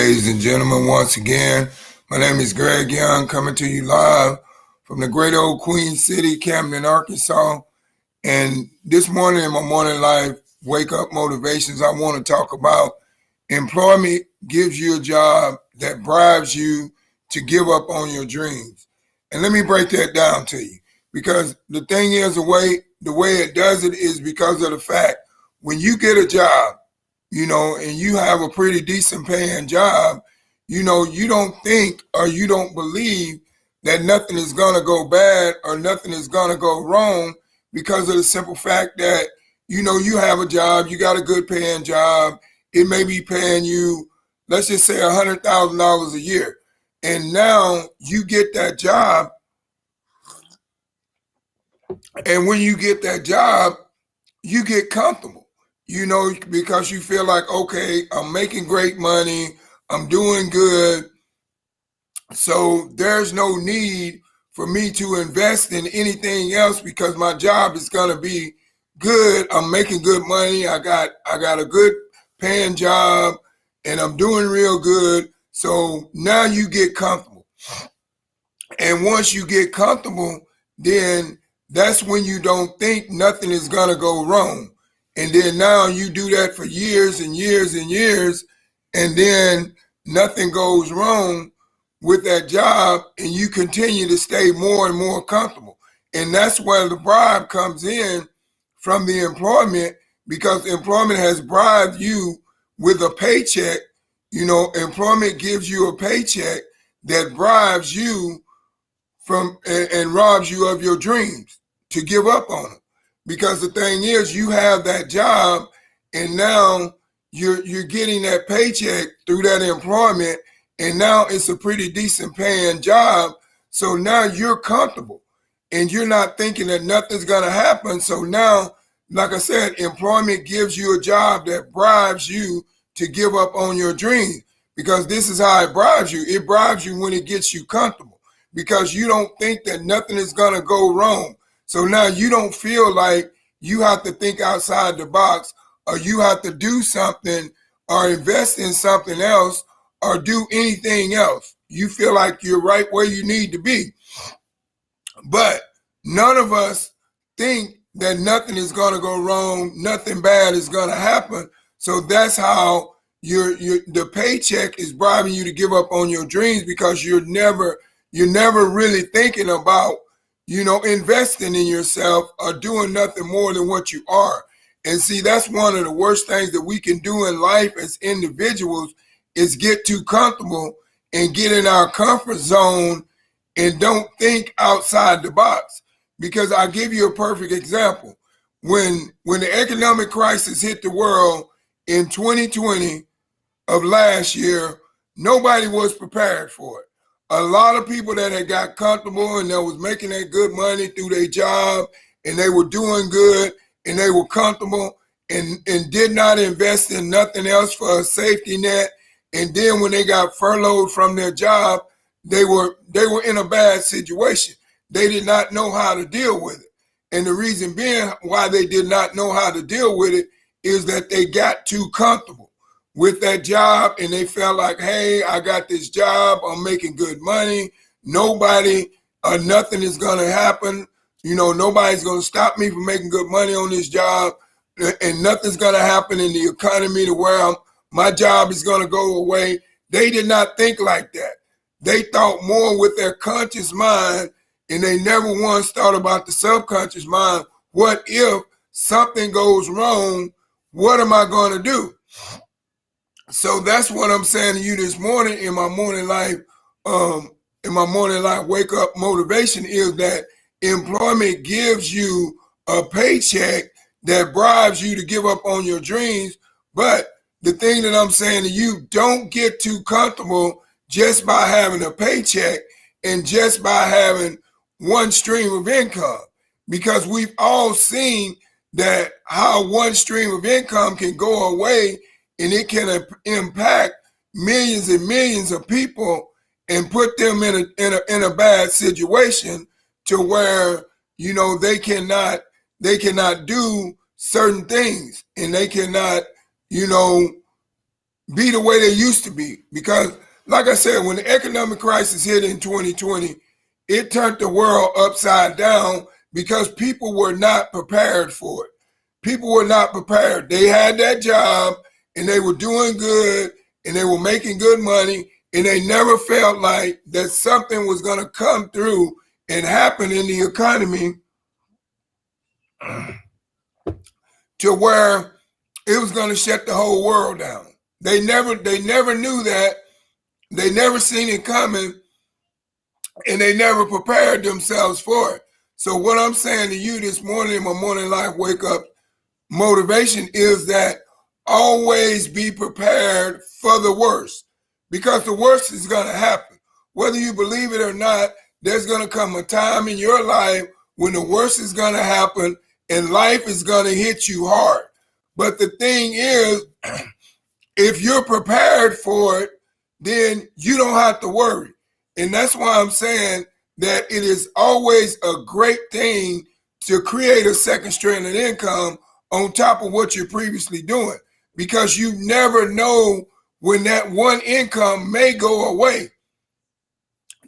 ladies and gentlemen, once again. My name is Greg Young, coming to you live from the great old Queen City, Camden, Arkansas. And this morning in my morning live wake up motivations, I want to talk about employment gives you a job that bribes you to give up on your dreams. And let me break that down to you, because the thing is, the way it does it is because of the fact when you get a job, and you have a pretty decent paying job, you don't think or you don't believe that nothing is going to go bad or nothing is going to go wrong, because of the simple fact that, you have a job, you got a good paying job. It may be paying you, let's just say $100,000 a year. And now you get that job. And when you get that job, you get comfortable. Because you feel like, okay, I'm making great money, I'm doing good. So there's no need for me to invest in anything else because my job is going to be good. I'm making good money. I got a good paying job and I'm doing real good. So now you get comfortable. And once you get comfortable, then that's when you don't think nothing is going to go wrong. And then now you do that for years and years and years, and then nothing goes wrong with that job, and you continue to stay more and more comfortable. And that's where the bribe comes in from the employment, because employment has bribed you with a paycheck. Employment gives you a paycheck that bribes you from and robs you of your dreams to give up on them. Because the thing is, you have that job and now you're getting that paycheck through that employment, and now it's a pretty decent paying job. So now you're comfortable and you're not thinking that nothing's going to happen. So now, like I said, employment gives you a job that bribes you to give up on your dreams, because this is how it bribes you. It bribes you when it gets you comfortable, because you don't think that nothing is going to go wrong. So now you don't feel like you have to think outside the box, or you have to do something or invest in something else or do anything else. You feel like you're right where you need to be. But none of us think that nothing is going to go wrong, nothing bad is going to happen. So that's how the paycheck is bribing you to give up on your dreams, because you're never really thinking about investing in yourself or doing nothing more than what you are. And see, that's one of the worst things that we can do in life as individuals, is get too comfortable and get in our comfort zone and don't think outside the box. Because I'll give you a perfect example. When the economic crisis hit the world in 2020 of last year, nobody was prepared for it. A lot of people that had got comfortable and that was making that good money through their job, and they were doing good and they were comfortable and did not invest in nothing else for a safety net. And then when they got furloughed from their job, they were in a bad situation. They did not know how to deal with it. And the reason being why they did not know how to deal with it is that they got too comfortable with that job, and they felt like, hey, I got this job, I'm making good money, nobody or nothing is going to happen, nobody's going to stop me from making good money on this job, and nothing's going to happen in the economy to where my job is going to go away. They did not think like that. They thought more with their conscious mind, and they never once thought about the subconscious mind. What if something goes wrong? What am I going to do? So that's what I'm saying to you this morning in my morning life. Wake up motivation is that employment gives you a paycheck that bribes you to give up on your dreams. But the thing that I'm saying to you, don't get too comfortable just by having a paycheck and just by having one stream of income, because we've all seen that how one stream of income can go away, and it can impact millions and millions of people and put them in a bad situation to where they cannot do certain things, and they cannot be the way they used to be. Because, like I said, when the economic crisis hit in 2020, it turned the world upside down because people were not prepared for it. People were not prepared. They had that job and they were doing good and they were making good money, and they never felt like that something was going to come through and happen in the economy to where it was going to shut the whole world down. They never knew that. They never seen it coming, and they never prepared themselves for it. So what I'm saying to you this morning in my morning life wake up motivation is that always be prepared for the worst, because the worst is going to happen. Whether you believe it or not, there's going to come a time in your life when the worst is going to happen and life is going to hit you hard. But the thing is, if you're prepared for it, then you don't have to worry. And that's why I'm saying that it is always a great thing to create a second stream of income on top of what you're previously doing, because you never know when that one income may go away.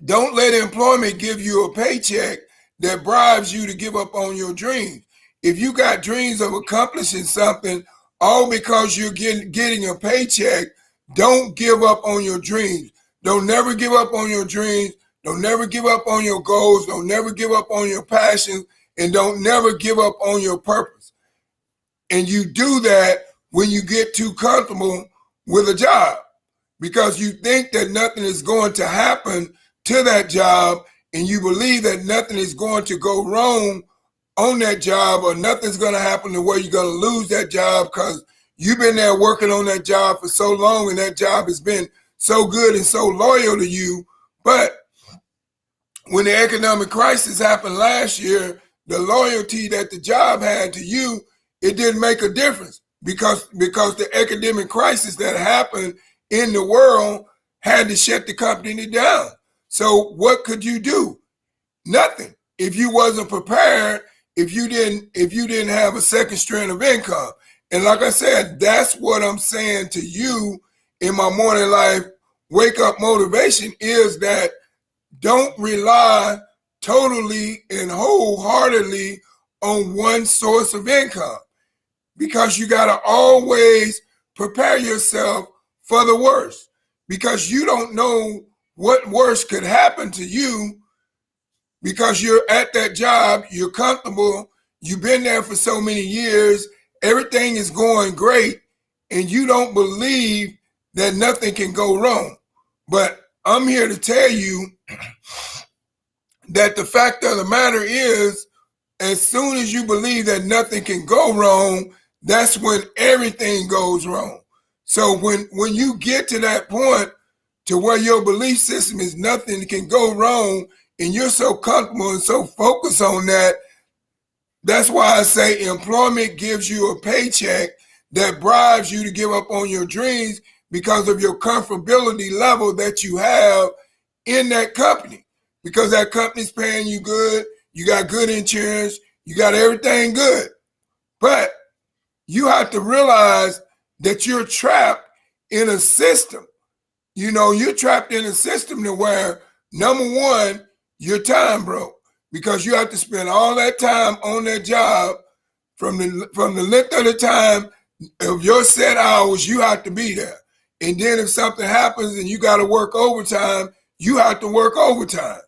Don't let employment give you a paycheck that bribes you to give up on your dreams. If you got dreams of accomplishing something all because you're getting a paycheck, don't give up on your dreams. Don't never give up on your dreams. Don't never give up on your goals. Don't never give up on your passions, and don't never give up on your purpose. And you do that when you get too comfortable with a job, because you think that nothing is going to happen to that job, and you believe that nothing is going to go wrong on that job, or nothing's going to happen to where you're going to lose that job because you've been there working on that job for so long, and that job has been so good and so loyal to you. But when the economic crisis happened last year, the loyalty that the job had to you, it didn't make a difference, because the economic crisis that happened in the world had to shut the company down. So what could you do? Nothing. If you wasn't prepared, if you didn't have a second stream of income. And like I said, that's what I'm saying to you in my morning life wake up motivation, is that don't rely totally and wholeheartedly on one source of income, because you got to always prepare yourself for the worst, because you don't know what worse could happen to you, because you're at that job, you're comfortable, you've been there for so many years, everything is going great, and you don't believe that nothing can go wrong. But I'm here to tell you that the fact of the matter is, as soon as you believe that nothing can go wrong, that's when everything goes wrong. So when you get to that point to where your belief system is nothing can go wrong, and you're so comfortable and so focused on that, that's why I say employment gives you a paycheck that bribes you to give up on your dreams because of your comfortability level that you have in that company, because that company's paying you good, you got good insurance, you got everything good. But you have to realize that you're trapped in a system. You know, you're trapped in a system to where, number one, your time broke, because you have to spend all that time on that job. From the length of the time of your set hours, you have to be there. And then if something happens and you got to work overtime, you have to work overtime.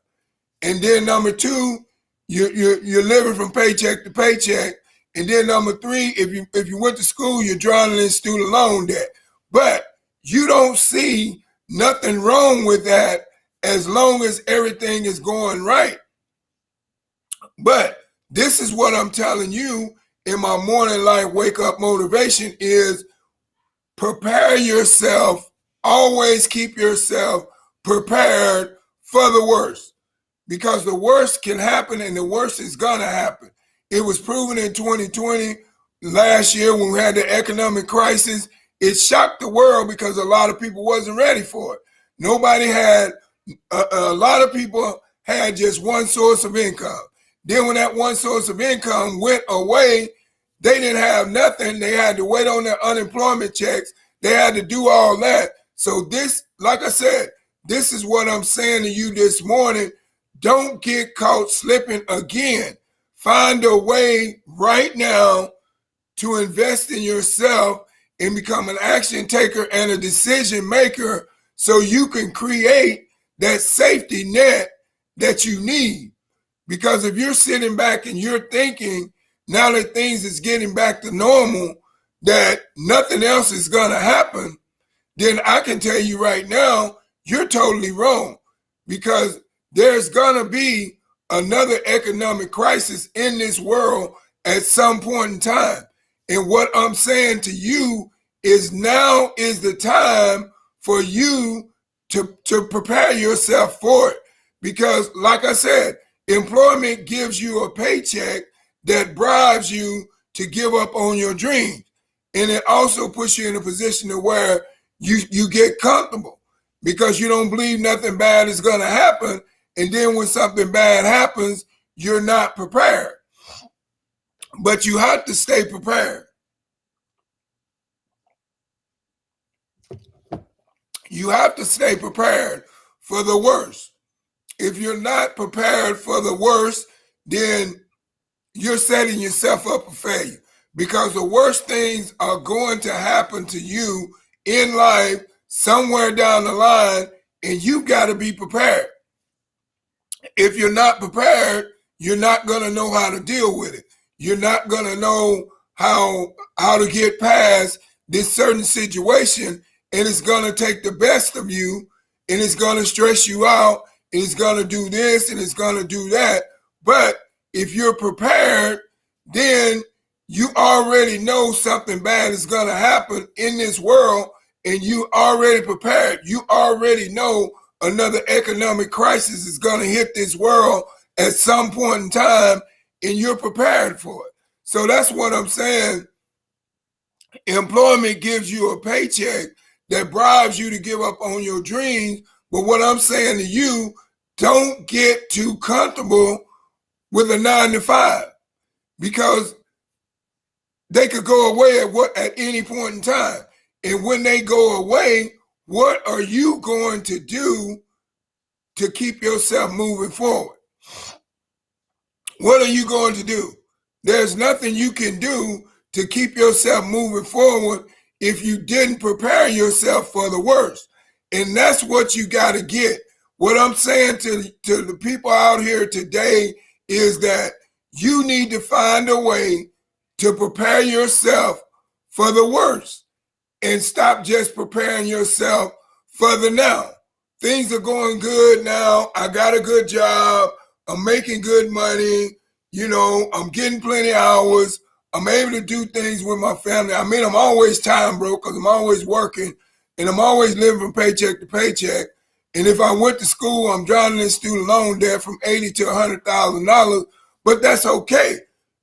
And then number two, you're living from paycheck to paycheck. And then number three, if you went to school, you're drowning in student loan debt. But you don't see nothing wrong with that as long as everything is going right. But this is what I'm telling you in my morning life wake up motivation is prepare yourself. Always keep yourself prepared for the worst, because the worst can happen, and the worst is going to happen. It was proven in 2020, last year, when we had the economic crisis. It shocked the world because a lot of people wasn't ready for it. Nobody had, a lot of people had just one source of income. Then when that one source of income went away, they didn't have nothing. They had to wait on their unemployment checks. They had to do all that. So this, like I said, this is what I'm saying to you this morning. Don't get caught slipping again. Find a way right now to invest in yourself and become an action taker and a decision maker so you can create that safety net that you need. Because if you're sitting back and you're thinking, now that things is getting back to normal, that nothing else is going to happen, then I can tell you right now, you're totally wrong. Because there's going to be another economic crisis in this world at some point in time. And what I'm saying to you is now is the time for you to prepare yourself for it. Because like I said, employment gives you a paycheck that bribes you to give up on your dreams. And it also puts you in a position to where you get comfortable because you don't believe nothing bad is going to happen. And then when something bad happens, you're not prepared. But you have to stay prepared. You have to stay prepared for the worst. If you're not prepared for the worst, then you're setting yourself up for failure, because the worst things are going to happen to you in life somewhere down the line, and you got to be prepared. If you're not prepared, you're not going to know how to deal with it. You're not going to know how to get past this certain situation, and it's going to take the best of you, and it's going to stress you out, and it's going to do this, and it's going to do that. But if you're prepared, then you already know something bad is going to happen in this world, and you already prepared. You already know another economic crisis is going to hit this world at some point in time, and you're prepared for it. So that's what I'm saying. Employment gives you a paycheck that bribes you to give up on your dreams. But what I'm saying to you, don't get too comfortable with a 9-to-5, because they could go away at any point in time. And when they go away, what are you going to do to keep yourself moving forward? What are you going to do? There's nothing you can do to keep yourself moving forward if you didn't prepare yourself for the worst. And that's what you got to get. What I'm saying to the people out here today is that you need to find a way to prepare yourself for the worst and stop just preparing yourself for the now. Things are going good now. I got a good job. I'm making good money. You know, I'm getting plenty of hours. I'm able to do things with my family. I mean, I'm always time broke because I'm always working, and I'm always living from paycheck to paycheck. And if I went to school, I'm drowning in student loan debt from $80,000 to $100,000, but that's okay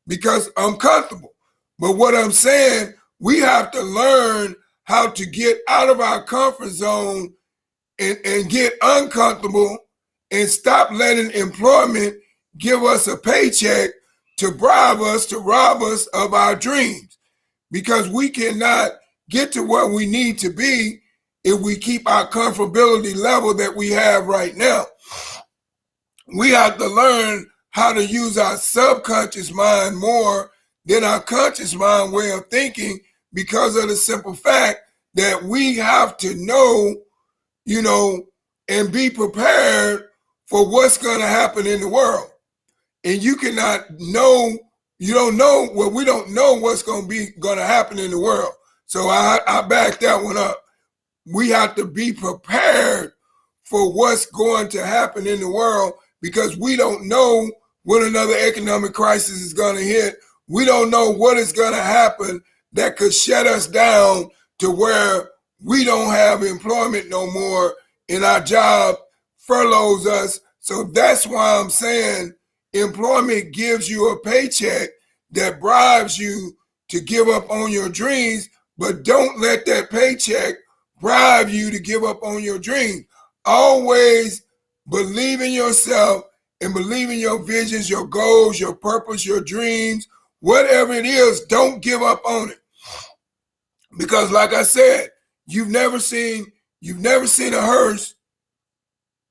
because I'm comfortable. But what I'm saying, we have to learn how to get out of our comfort zone and get uncomfortable and stop letting employment give us a paycheck to bribe us, to rob us of our dreams, because we cannot get to where we need to be if we keep our comfortability level that we have right now. We have to learn how to use our subconscious mind more than our conscious mind way of thinking, because of the simple fact that we have to know, you know, and be prepared for what's going to happen in the world. And you cannot know, you don't know, well, we don't know what's going to happen in the world. So I back that one up. We have to be prepared for what's going to happen in the world, because we don't know when another economic crisis is going to hit. We don't know what is going to happen that could shut us down to where we don't have employment no more and our job furloughs us. So that's why I'm saying employment gives you a paycheck that bribes you to give up on your dreams, but don't let that paycheck bribe you to give up on your dreams. Always believe in yourself and believe in your visions, your goals, your purpose, your dreams, whatever it is, don't give up on it. Because like I said, You've never seen a hearse.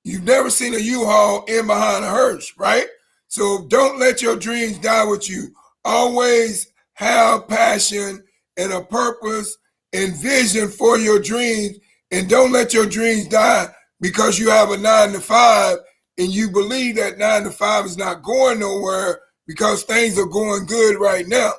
You've never seen a U-Haul in behind a hearse, right? So don't let your dreams die with you. Always have passion and a purpose and vision for your dreams. And don't let your dreams die because you have a 9 to 5 and you believe that 9 to 5 is not going nowhere because things are going good right now.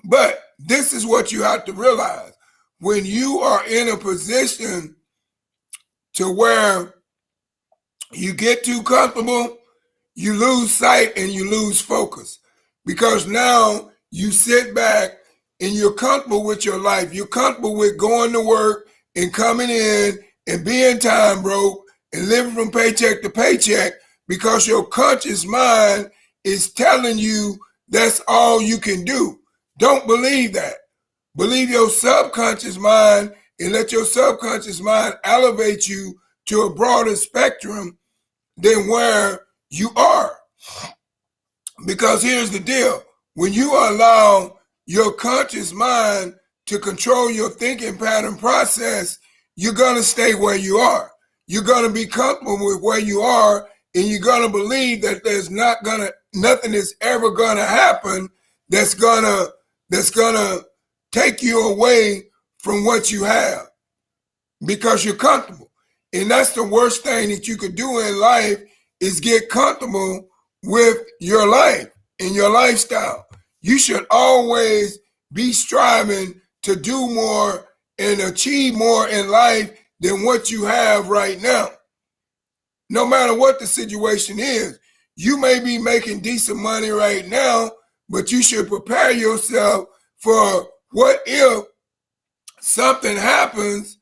But this is what you have to realize. When you are in a position to where you get too comfortable, you lose sight and you lose focus. Because now you sit back and you're comfortable with your life. You're comfortable with going to work and coming in and being time broke and living from paycheck to paycheck because your conscious mind is telling you that's all you can do. Don't believe that. Believe your subconscious mind and let your subconscious mind elevate you to a broader spectrum than where you are. Because here's the deal. When you allow your conscious mind to control your thinking pattern process, you're going to stay where you are. You're going to be comfortable with where you are, and you're going to believe that nothing is ever going to happen that's going to take you away from what you have because you're comfortable. And that's the worst thing that you could do in life is get comfortable with your life and your lifestyle. You should always be striving to do more and achieve more in life than what you have right now. No matter what the situation is, you may be making decent money right now, but you should prepare yourself for what if something happens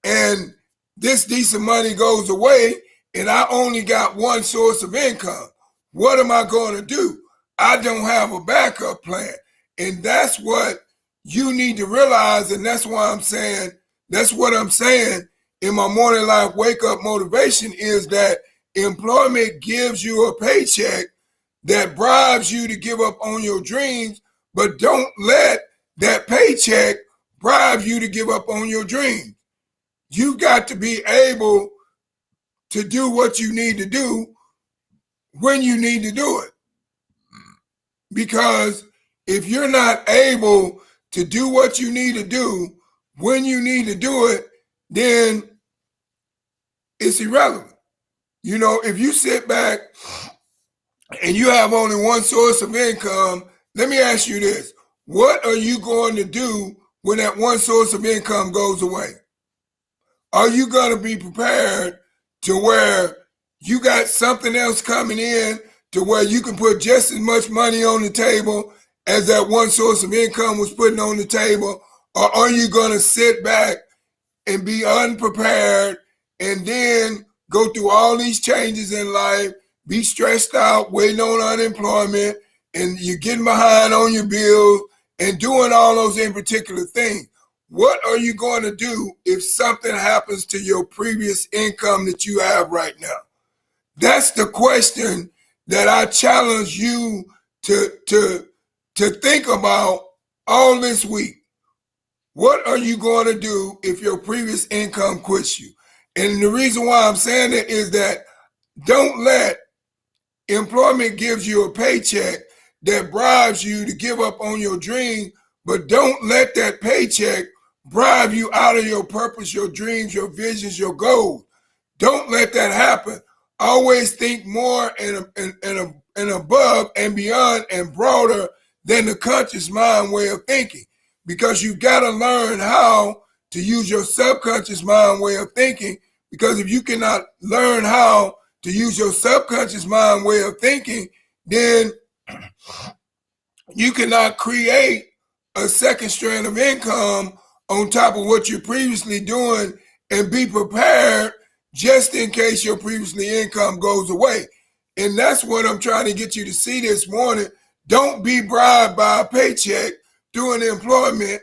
and this decent money goes away and I only got one source of income. What am I going to do? I don't have a backup plan. And that's what you need to realize. And that's what I'm saying in my morning life wake up motivation is that employment gives you a paycheck that bribes you to give up on your dreams, but don't let that paycheck bribe you to give up on your dreams. You've got to be able to do what you need to do when you need to do it. Because if you're not able to do what you need to do when you need to do it, then it's irrelevant. You know, if you sit back and you have only one source of income, let me ask you this. What are you going to do when that one source of income goes away? Are you going to be prepared to where you got something else coming in to where you can put just as much money on the table as that one source of income was putting on the table? Or are you going to sit back and be unprepared and then go through all these changes in life, be stressed out, waiting on unemployment, and you're getting behind on your bills and doing all those in particular things? What are you going to do if something happens to your previous income that you have right now? That's the question that I challenge you to think about all this week. What are you going to do if your previous income quits you? And the reason why I'm saying it is that don't let employment gives you a paycheck that bribes you to give up on your dream, but don't let that paycheck bribe you out of your purpose, your dreams, your visions, your goals. Don't let that happen. Always think more and above and beyond and broader than the conscious mind way of thinking, because you've got to learn how to use your subconscious mind way of thinking, because if you cannot learn how to use your subconscious mind way of thinking, then you cannot create a second strand of income on top of what you're previously doing and be prepared just in case your previously income goes away. And that's what I'm trying to get you to see this morning. Don't be bribed by a paycheck doing employment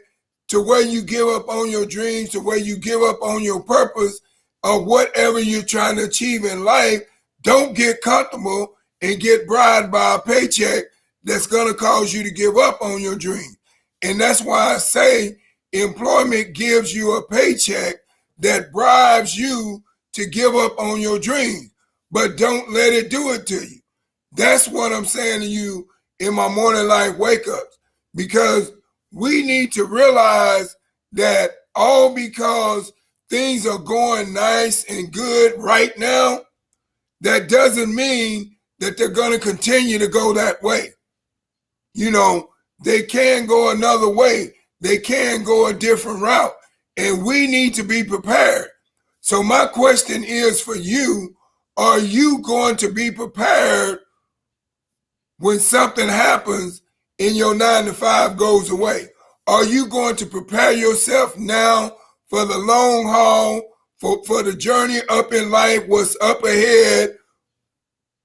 to where you give up on your dreams, to where you give up on your purpose or whatever you're trying to achieve in life. Don't get comfortable and get bribed by a paycheck that's going to cause you to give up on your dream. And that's why I say employment gives you a paycheck that bribes you to give up on your dreams, but don't let it do it to you. That's what I'm saying to you in my morning life wake ups, because we need to realize that all because things are going nice and good right now, that doesn't mean that they're going to continue to go that way. You know, they can go another way. They can go a different route. And we need to be prepared. So my question is for you, are you going to be prepared when something happens and your 9 to 5 goes away? Are you going to prepare yourself now for the long haul, for the journey up in life, what's up ahead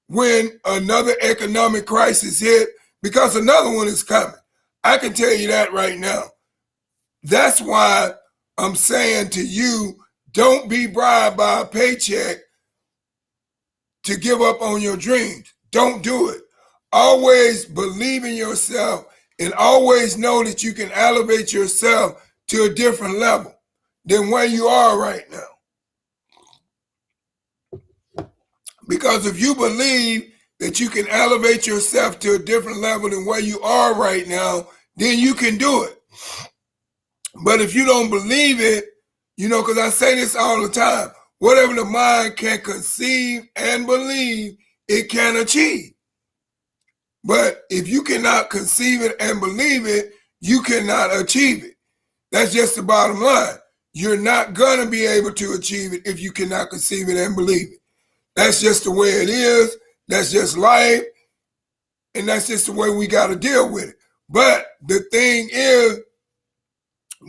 when another economic crisis hit? Because another one is coming. I can tell you that right now. That's why I'm saying to you, don't be bribed by a paycheck to give up on your dreams. Don't do it. Always believe in yourself and always know that you can elevate yourself to a different level than where you are right now. Because if you believe that you can elevate yourself to a different level than where you are right now, then you can do it. But if you don't believe it, you know, because I say this all the time, whatever the mind can conceive and believe, it can achieve. But if you cannot conceive it and believe it, you cannot achieve it. That's just the bottom line. You're not going to be able to achieve it if you cannot conceive it and believe it. That's just the way it is. That's just life. And that's just the way we got to deal with it. But the thing is,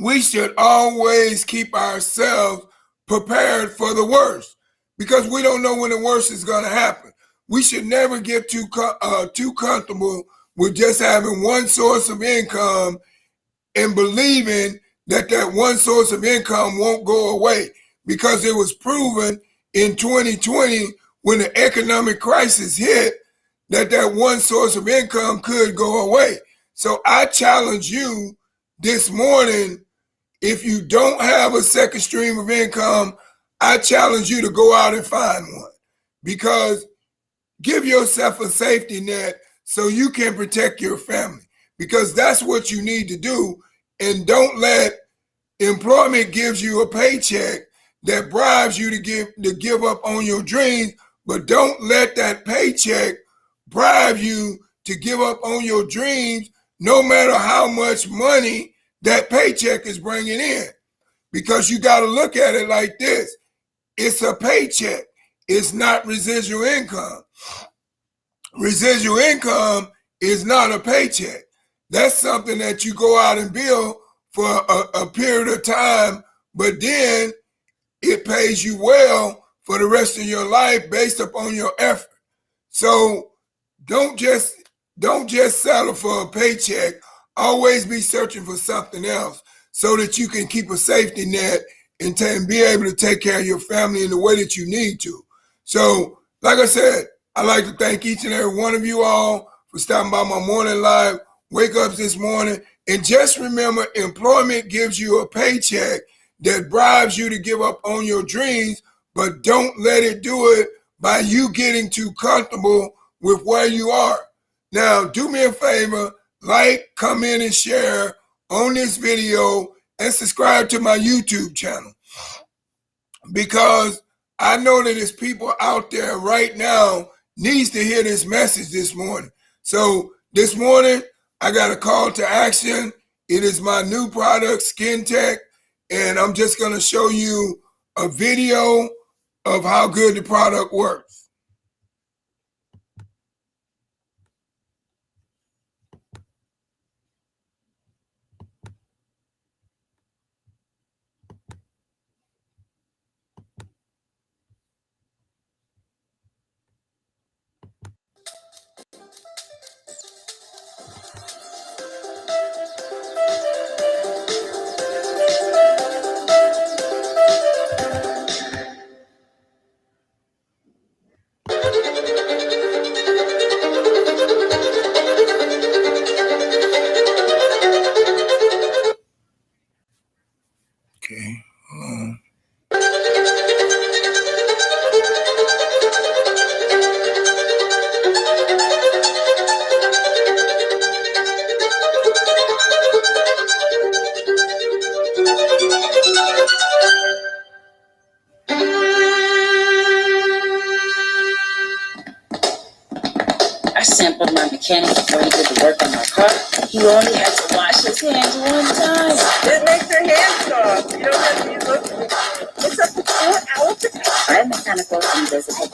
we should always keep ourselves prepared for the worst, because we don't know when the worst is going to happen. We should never get too comfortable with just having one source of income and believing that that one source of income won't go away, because it was proven in 2020 when the economic crisis hit that that one source of income could go away. So I challenge you this morning, if you don't have a second stream of income, I challenge you to go out and find one, because give yourself a safety net so you can protect your family, because that's what you need to do. And don't let employment gives you a paycheck that bribes you to give up on your dreams, but don't let that paycheck bribe you to give up on your dreams, no matter how much money that paycheck is bringing in. Because you got to look at it like this. It's a paycheck. It's not residual income. Residual income is not a paycheck. That's something that you go out and build for a period of time, but then it pays you well for the rest of your life based upon your effort. So don't just settle for a paycheck. Always be searching for something else so that you can keep a safety net and be able to take care of your family in the way that you need to. So, like I said, I'd like to thank each and every one of you all for stopping by my morning live wake ups this morning. And just remember, employment gives you a paycheck that bribes you to give up on your dreams, but don't let it do it by you getting too comfortable with where you are. Now, do me a favor, like, comment, and share on this video and subscribe to my YouTube channel, because I know that there's people out there right now needs to hear this message this morning. So this morning, I got a call to action. It is my new product, Skin Tech, and I'm just going to show you a video of how good the product works. I sampled my mechanic before he did the work on my car. He only had to wash his hands one time. It makes your hands soft. You don't have to use those. It's up to 4 hours. My mechanical invisible.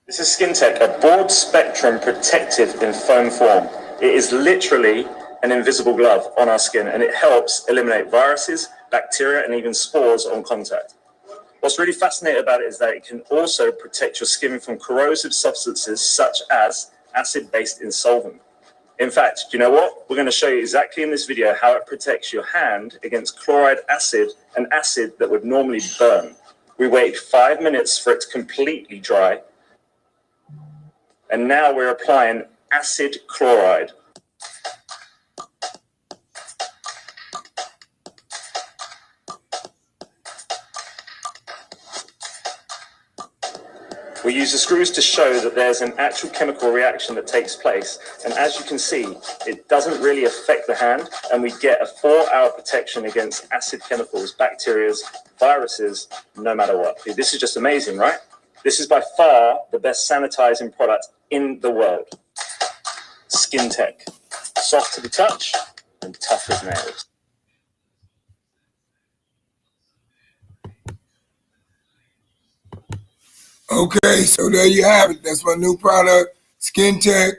This is SkinTech, a broad spectrum protective in foam form. It is literally an invisible glove on our skin, and it helps eliminate viruses, bacteria, and even spores on contact. What's really fascinating about it is that it can also protect your skin from corrosive substances such as acid-based insolvent. In fact, you know what? We're going to show you exactly in this video how it protects your hand against chloride acid, an acid that would normally burn. We waited 5 minutes for it to completely dry, and now we're applying acid chloride. We use the screws to show that there's an actual chemical reaction that takes place. And as you can see, it doesn't really affect the hand, and we get a 4-hour protection against acid chemicals, bacteria, viruses, no matter what. This is just amazing, right? This is by far the best sanitizing product in the world. SkinTech, soft to the touch and tough as nails. Okay, so there you have it. That's my new product, SkinTech.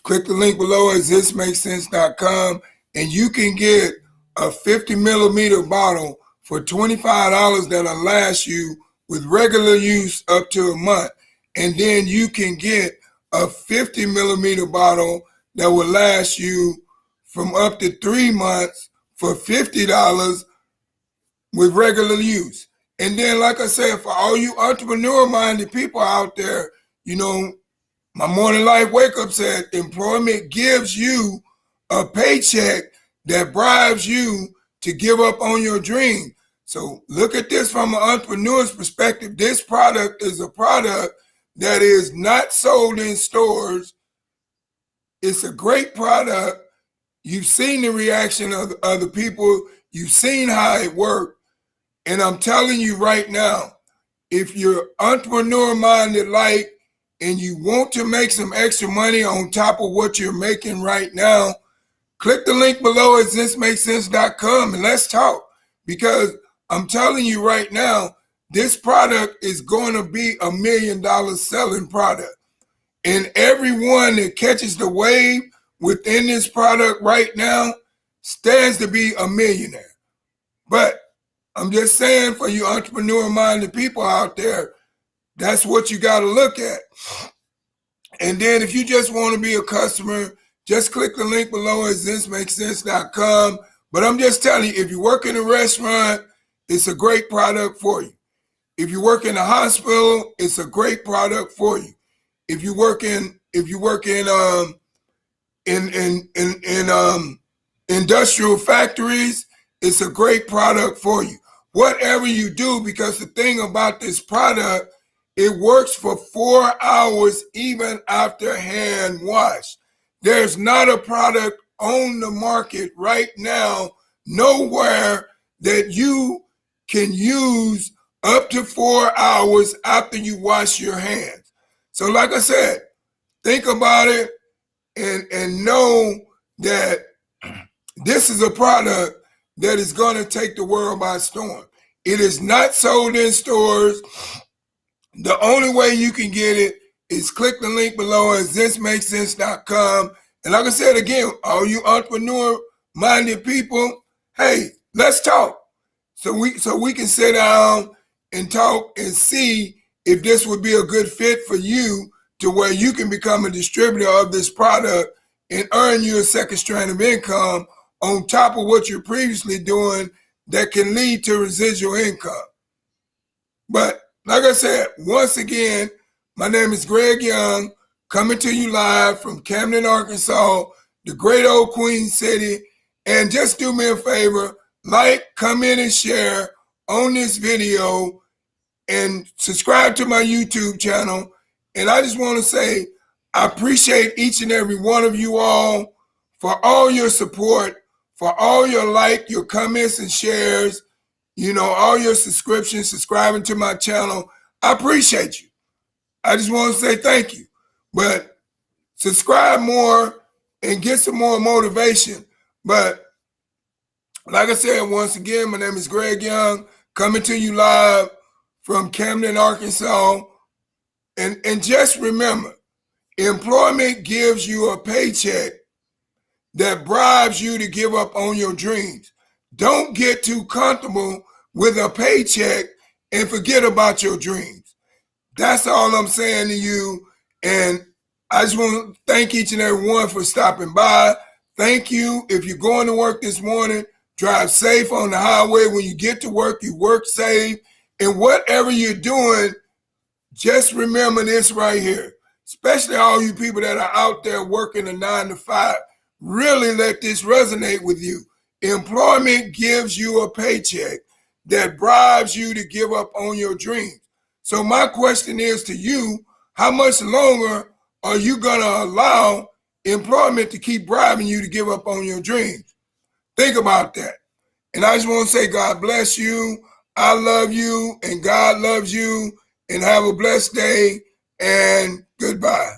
Click the link below at thismakesense.com, and you can get a 50 millimeter bottle for $25 that'll last you with regular use up to a month. And then you can get a 50 millimeter bottle that will last you from up to 3 months for $50 with regular use. And then, like I said, for all you entrepreneur-minded people out there, you know, my morning life wake-up said employment gives you a paycheck that bribes you to give up on your dream. So look at this from an entrepreneur's perspective. This product is a product that is not sold in stores. It's a great product. You've seen the reaction of the other people. You've seen how it works. And I'm telling you right now, if you're entrepreneur-minded like, and you want to make some extra money on top of what you're making right now, click the link below at thismakesense.com and let's talk. Because I'm telling you right now, this product is going to be $1 million selling product. And everyone that catches the wave within this product right now stands to be a millionaire. But I'm just saying, for you entrepreneur-minded people out there, that's what you got to look at. And then if you just want to be a customer, just click the link below at thismakesense.com. But I'm just telling you, if you work in a restaurant, it's a great product for you. If you work in a hospital, it's a great product for you. If you work in industrial factories, it's a great product for you. Whatever you do, because the thing about this product, it works for 4 hours even after hand wash. There's not a product on the market right now, nowhere, that you can use up to 4 hours after you wash your hands. So like I said, think about it and know that this is a product that is going to take the world by storm. It is not sold in stores. The only way you can get it is click the link below at thismakesense.com. And like I said again, all you entrepreneur-minded people, hey, let's talk. So we can sit down and talk and see if this would be a good fit for you, to where you can become a distributor of this product and earn you a second strand of income on top of what you're previously doing that can lead to residual income. But like I said, once again, my name is Greg Young, coming to you live from Camden, Arkansas, the great old Queen City. And just do me a favor, like, comment, and share on this video, and subscribe to my YouTube channel. And I just want to say, I appreciate each and every one of you all for all your support, for all your your comments and shares, all your subscriptions, subscribing to my channel. I appreciate you. I just want to say thank you. But subscribe more and get some more motivation. But like I said, once again, my name is Greg Young, coming to you live from Camden, Arkansas. And just remember, employment gives you a paycheck that bribes you to give up on your dreams. Don't get too comfortable with a paycheck and forget about your dreams. That's all I'm saying to you. And I just want to thank each and every one for stopping by. Thank you. If you're going to work this morning, drive safe on the highway. When you get to work, you work safe. And whatever you're doing, just remember this right here, especially all you people that are out there working a 9 to 5. Really let this resonate with you. Employment gives you a paycheck that bribes you to give up on your dreams. So my question is to you, how much longer are you going to allow employment to keep bribing you to give up on your dreams? Think about that. And I just want to say, God bless you. I love you and God loves you, and have a blessed day and goodbye.